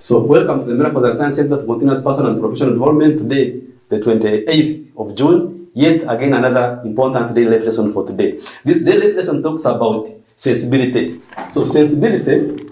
So welcome to the Miracles and Science Center for Continuous Personal and Professional Development. Today, the 28th of June, yet again another important daily life lesson for today. This daily life lesson talks about sensibility. So sensibility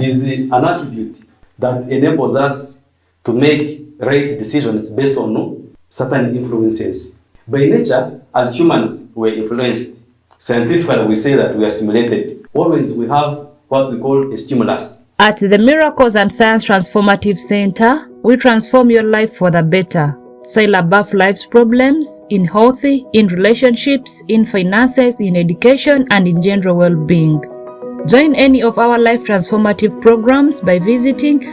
is an attribute that enables us to make right decisions based on certain influences. By nature, as humans, we're influenced. Scientifically, we say that we are stimulated. Always we have what we call a stimulus. At the Miracles and Science Transformative Center, we transform your life for the better. Sail above life's problems in health, in relationships, in finances, in education, and in general well-being. Join any of our life transformative programs by visiting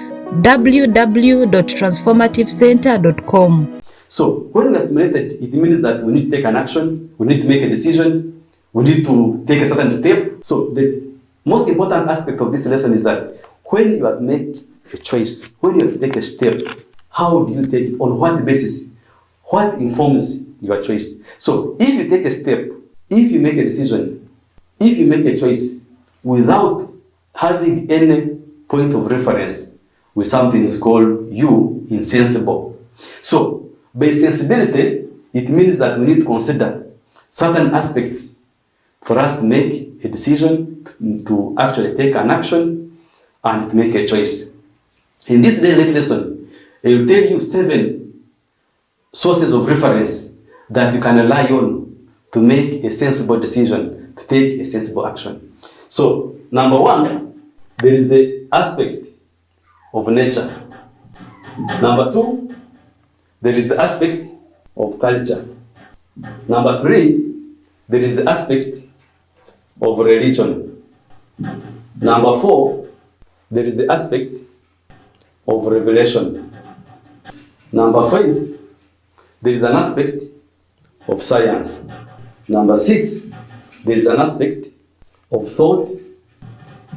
www.transformativecenter.com. So when we are stimulated, it means that we need to take an action, we need to make a decision, we need to take a certain step. So the most important aspect of this lesson is that when you have to make a choice, when you have to take a step, how do you take it? On what basis? What informs your choice? So if you take a step, if you make a decision, if you make a choice without having any point of reference with something is called you insensible. So by sensibility, it means that we need to consider certain aspects for us to make a decision, to actually take an action, and to make a choice. In this daily life lesson, I will tell you 7 sources of reference that you can rely on to make a sensible decision, to take a sensible action. So, number 1, there is the aspect of nature. Number 2, there is the aspect of culture. Number 3, there is the aspect of religion. Number 4, there is the aspect of revelation. Number 5, there is an aspect of science. Number 6, there is an aspect of thought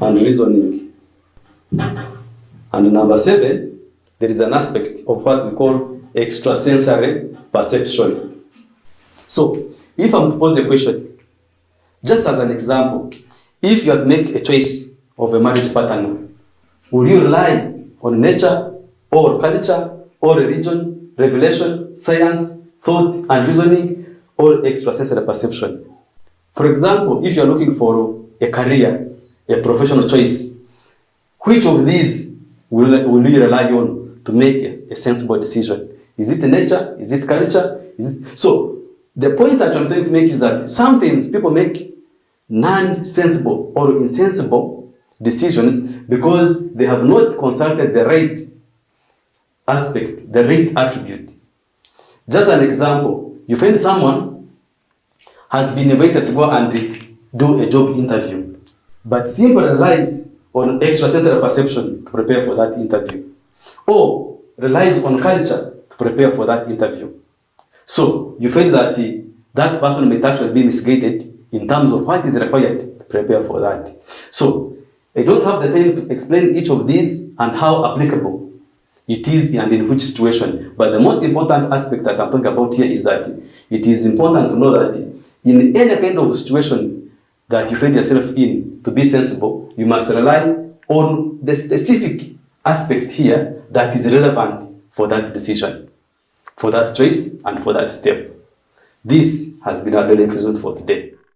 and reasoning. And number 7, there is an aspect of what we call extrasensory perception. So, if I'm to pose a question, just as an example, if you had to make a choice of a marriage partner, will you rely on nature or culture or religion, revelation, science, thought and reasoning, or extrasensory perception? For example, if you're looking for a career, a professional choice, which of these will you rely on to make a sensible decision? Is it nature? Is it culture? So the point that I'm trying to make is that sometimes people make non-sensible or insensible decisions because they have not consulted the right aspect, the right attribute. Just an example, you find someone has been invited to go and do a job interview, but simply relies on extrasensory perception to prepare for that interview, or relies on culture to prepare for that interview. So you find that that person may actually be misguided in terms of what is required to prepare for that. So I don't have the time to explain each of these and how applicable it is and in which situation. But the most important aspect that I'm talking about here is that it is important to know that in any kind of situation that you find yourself in, to be sensible, you must rely on the specific aspect here that is relevant for that decision, for that choice, and for that step. This has been our daily episode for today.